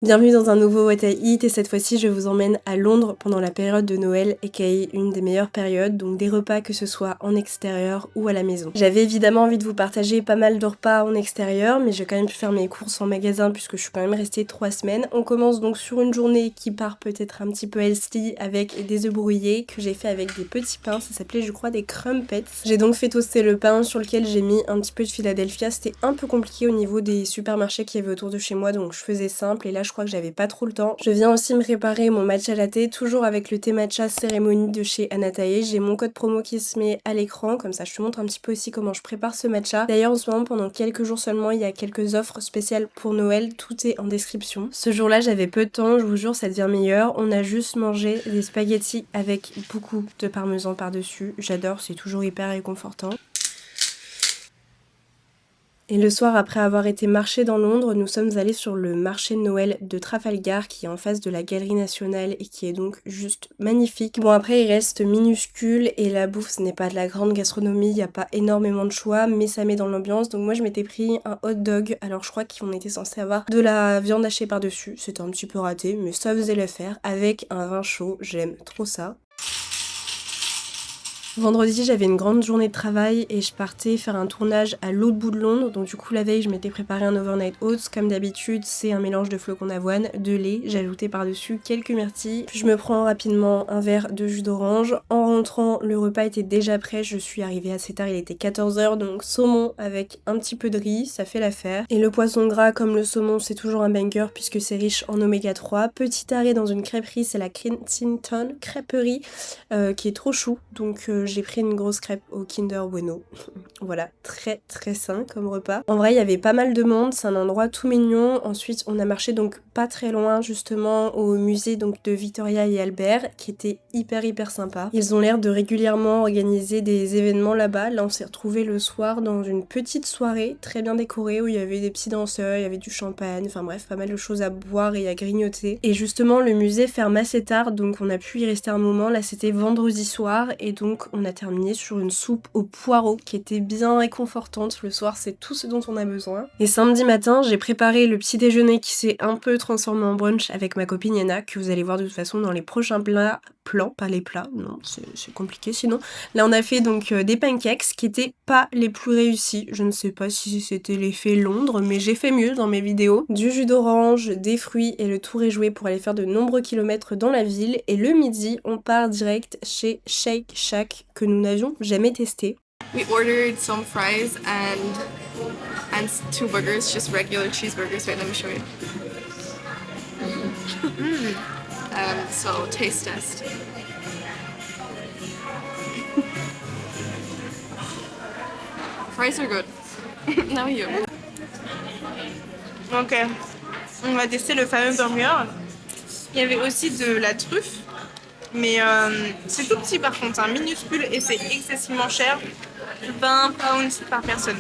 Bienvenue dans un nouveau What I Eat et cette fois-ci je vous emmène à Londres pendant la période de Noël aka une des meilleures périodes, donc des repas que ce soit en extérieur ou à la maison. J'avais évidemment envie de vous partager pas mal de repas en extérieur mais j'ai quand même pu faire mes courses en magasin puisque je suis quand même restée 3 semaines. On commence donc sur une journée qui part peut-être un petit peu healthy avec des œufs brouillés que j'ai fait avec des petits pains, ça s'appelait je crois des crumpets. J'ai donc fait toaster le pain sur lequel j'ai mis un petit peu de Philadelphia, c'était un peu compliqué au niveau des supermarchés qu'il y avait autour de chez moi donc je faisais simple et là je crois que j'avais pas trop le temps. Je viens aussi me préparer mon matcha latte, toujours avec le thé matcha cérémonie de chez Anatae. J'ai mon code promo qui se met à l'écran, comme ça je te montre un petit peu aussi comment je prépare ce matcha. D'ailleurs en ce moment pendant quelques jours seulement il y a quelques offres spéciales pour Noël, tout est en description. Ce jour-là j'avais peu de temps, je vous jure ça devient meilleur. On a juste mangé des spaghettis avec beaucoup de parmesan par-dessus. J'adore, c'est toujours hyper réconfortant. Et le soir, après avoir été marcher dans Londres, nous sommes allés sur le marché de Noël de Trafalgar qui est en face de la Galerie Nationale et qui est donc juste magnifique. Bon après il reste minuscule et la bouffe ce n'est pas de la grande gastronomie, il n'y a pas énormément de choix mais ça met dans l'ambiance. Donc moi je m'étais pris un hot dog, alors je crois qu'on était censé avoir de la viande hachée par-dessus, c'était un petit peu raté mais ça faisait l'affaire, avec un vin chaud, j'aime trop ça. Vendredi, j'avais une grande journée de travail et je partais faire un tournage à l'autre bout de Londres. Donc du coup, la veille, je m'étais préparé un overnight oats. Comme d'habitude, c'est un mélange de flocons d'avoine, de lait. J'ai ajouté par-dessus quelques myrtilles. Puis je me prends rapidement un verre de jus d'orange. En rentrant, le repas était déjà prêt. Je suis arrivée assez tard, il était 14h. Donc saumon avec un petit peu de riz, ça fait l'affaire. Et le poisson gras, comme le saumon, c'est toujours un banger puisque c'est riche en oméga 3. Petit arrêt dans une crêperie, c'est la Kensington Crêperie qui est trop chou. Donc j'ai pris une grosse crêpe au Kinder Bueno. Voilà, très très sain comme repas. En vrai, il y avait pas mal de monde, c'est un endroit tout mignon. Ensuite, on a marché donc pas très loin justement au musée donc de Victoria et Albert qui était hyper sympa. Ils ont l'air de régulièrement organiser des événements là-bas. Là, on s'est retrouvés le soir dans une petite soirée très bien décorée où il y avait des petits danseurs, il y avait du champagne, enfin bref, pas mal de choses à boire et à grignoter. Et justement, le musée ferme assez tard donc on a pu y rester un moment. Là, c'était vendredi soir et donc on a terminé sur une soupe aux poireaux qui était bien réconfortante. Le soir, c'est tout ce dont on a besoin. Et samedi matin, j'ai préparé le petit déjeuner qui s'est un peu transformé en brunch avec ma copine Yana, que vous allez voir de toute façon dans les prochains plans, pas les plats, non, c'est compliqué sinon. Là, on a fait donc des pancakes qui étaient pas les plus réussis. Je ne sais pas si c'était l'effet Londres, mais j'ai fait mieux dans mes vidéos. Du jus d'orange, des fruits et le tour est joué pour aller faire de nombreux kilomètres dans la ville. Et le midi, on part direct chez Shake Shack que nous n'avions jamais testé. We ordered some fries and 2 burgers, just regular cheeseburgers. Wait, let me show you. So taste test. Fries are good. Now you. Ok, on va tester le fameux burger. Il y avait aussi de la truffe, mais c'est tout petit par contre, hein, minuscule et c'est excessivement cher. 20 pounds par personne.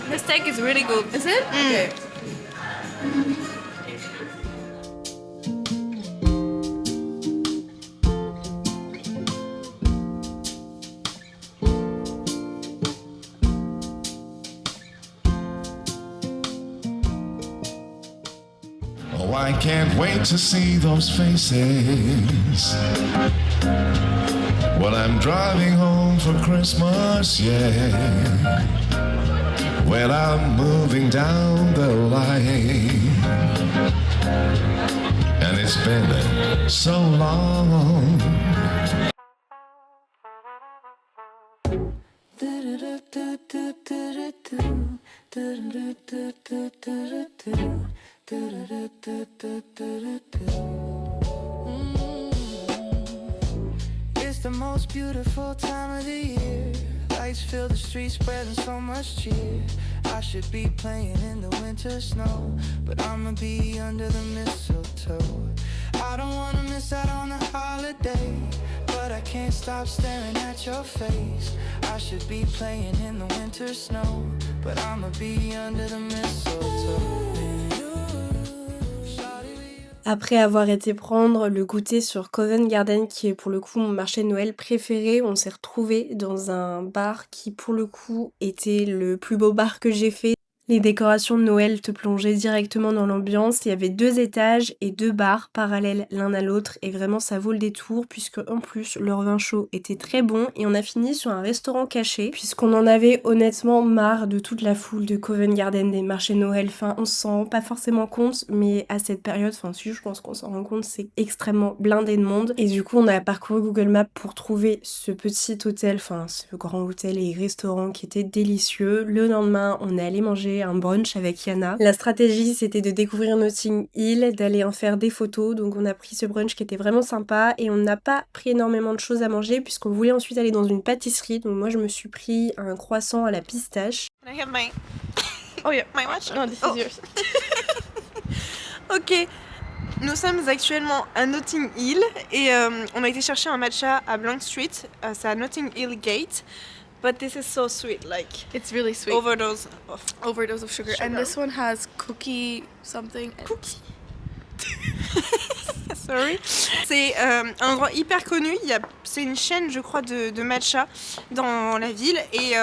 The steak is really good. Is it? Okay. Oh, I can't wait to see those faces when I'm driving home for Christmas, yeah. When I'm moving down the line, and it's been so long. It's the most beautiful time of the year. Lights fill the streets, spreading so much cheer. I should be playing in the winter snow, but I'ma be under the mistletoe. I don't wanna miss out on the holiday, but I can't stop staring at your face. I should be playing in the winter snow, but I'ma be under the mistletoe. Après avoir été prendre le goûter sur Covent Garden, qui est pour le coup mon marché de Noël préféré, on s'est retrouvés dans un bar qui pour le coup était le plus beau bar que j'ai fait. Les décorations de Noël te plongeaient directement dans l'ambiance. Il y avait 2 étages et 2 bars parallèles l'un à l'autre et vraiment ça vaut le détour puisque en plus leur vin chaud était très bon et on a fini sur un restaurant caché puisqu'on en avait honnêtement marre de toute la foule de Covent Garden, des marchés de Noël. Enfin, on s'en rend pas forcément compte, mais à cette période, enfin si je pense qu'on s'en rend compte, c'est extrêmement blindé de monde et du coup on a parcouru Google Maps pour trouver ce petit hôtel, enfin ce grand hôtel et restaurant qui était délicieux. Le lendemain, on est allé manger un brunch avec Yana. La stratégie c'était de découvrir Notting Hill, d'aller en faire des photos, donc on a pris ce brunch qui était vraiment sympa et on n'a pas pris énormément de choses à manger puisqu'on voulait ensuite aller dans une pâtisserie, donc moi je me suis pris un croissant à la pistache. Can I have my... Oh yeah, my watch? No, this is yours. Ok, nous sommes actuellement à Notting Hill et on a été chercher un matcha à Blank Street, c'est à Notting Hill Gate. But this is so sweet, like It's really sweet. overdose of sugar. sugar. And this one has cookie something. Cookie. Sorry. C'est un endroit hyper connu. C'est une chaîne, je crois, de matcha dans la ville et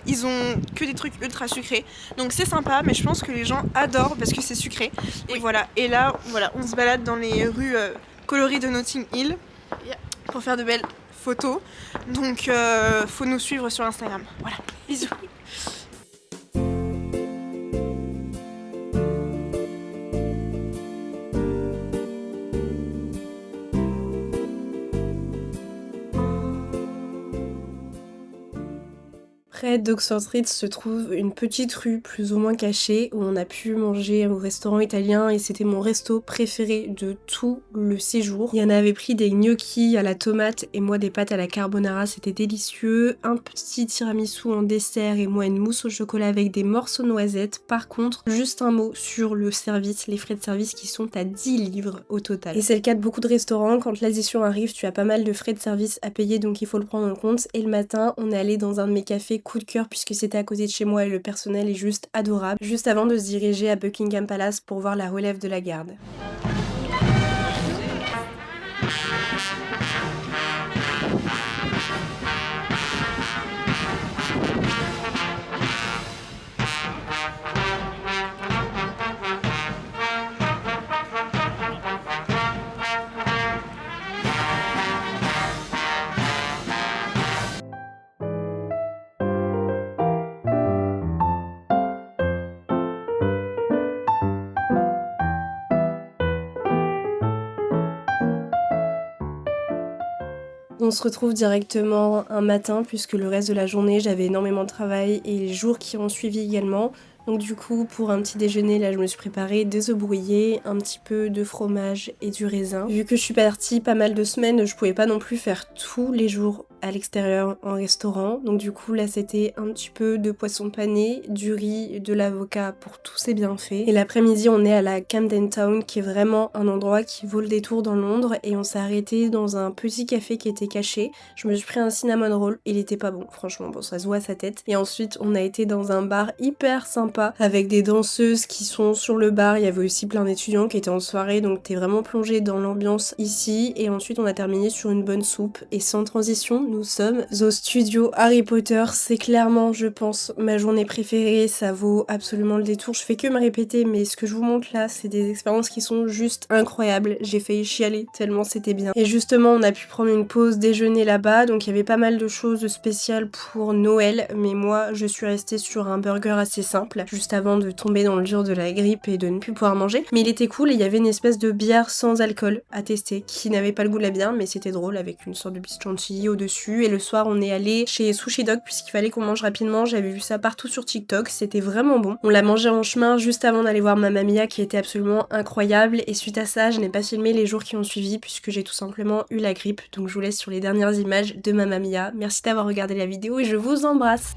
ils ont que des trucs ultra sucrés. Donc c'est sympa, mais je pense que les gens adorent parce que c'est sucré. Et voilà. Et là, voilà, on se balade dans les rues colorées de Notting Hill pour faire de belles photos. Donc faut nous suivre sur Instagram. Voilà. Bisous. Près d'Oxford Street se trouve une petite rue plus ou moins cachée où on a pu manger au restaurant italien et c'était mon resto préféré de tout le séjour. Yana avait pris des gnocchis à la tomate et moi des pâtes à la carbonara, c'était délicieux. Un petit tiramisu en dessert et moi une mousse au chocolat avec des morceaux de noisettes. Par contre, juste un mot sur le service, les frais de service qui sont à 10 livres au total. Et c'est le cas de beaucoup de restaurants, quand l'addition arrive, tu as pas mal de frais de service à payer donc il faut le prendre en compte. Et le matin, on est allé dans un de mes cafés coup de cœur puisque c'était à côté de chez moi et le personnel est juste adorable, juste avant de se diriger à Buckingham Palace pour voir la relève de la garde. On se retrouve directement un matin puisque le reste de la journée j'avais énormément de travail et les jours qui ont suivi également. Donc du coup pour un petit déjeuner là je me suis préparé des œufs brouillés, un petit peu de fromage et du raisin. Vu que je suis partie pas mal de semaines, je pouvais pas non plus faire tous les jours à l'extérieur en restaurant. Donc du coup là c'était un petit peu de poisson pané, du riz, de l'avocat pour tous ses bienfaits. Et l'après-midi on est à la Camden Town qui est vraiment un endroit qui vaut le détour dans Londres et on s'est arrêté dans un petit café qui était caché. Je me suis pris un cinnamon roll, il était pas bon franchement, bon ça se voit à sa tête. Et ensuite on a été dans un bar hyper sympa avec des danseuses qui sont sur le bar, il y avait aussi plein d'étudiants qui étaient en soirée donc t'es vraiment plongé dans l'ambiance ici et ensuite on a terminé sur une bonne soupe et sans transition nous sommes au studio Harry Potter. C'est clairement je pense ma journée préférée, ça vaut absolument le détour, je fais que me répéter mais ce que je vous montre là c'est des expériences qui sont juste incroyables, j'ai failli chialer tellement c'était bien. Et justement on a pu prendre une pause déjeuner là-bas donc il y avait pas mal de choses spéciales pour Noël mais moi je suis restée sur un burger assez simple juste avant de tomber dans le dur de la grippe et de ne plus pouvoir manger. Mais il était cool et il y avait une espèce de bière sans alcool à tester qui n'avait pas le goût de la bière mais c'était drôle avec une sorte de petite chantilly au-dessus. Et le soir on est allé chez Sushi Dog puisqu'il fallait qu'on mange rapidement, j'avais vu ça partout sur TikTok, c'était vraiment bon. On l'a mangé en chemin juste avant d'aller voir Mamma Mia qui était absolument incroyable et suite à ça je n'ai pas filmé les jours qui ont suivi puisque j'ai tout simplement eu la grippe donc je vous laisse sur les dernières images de Mamma Mia. Merci d'avoir regardé la vidéo et je vous embrasse.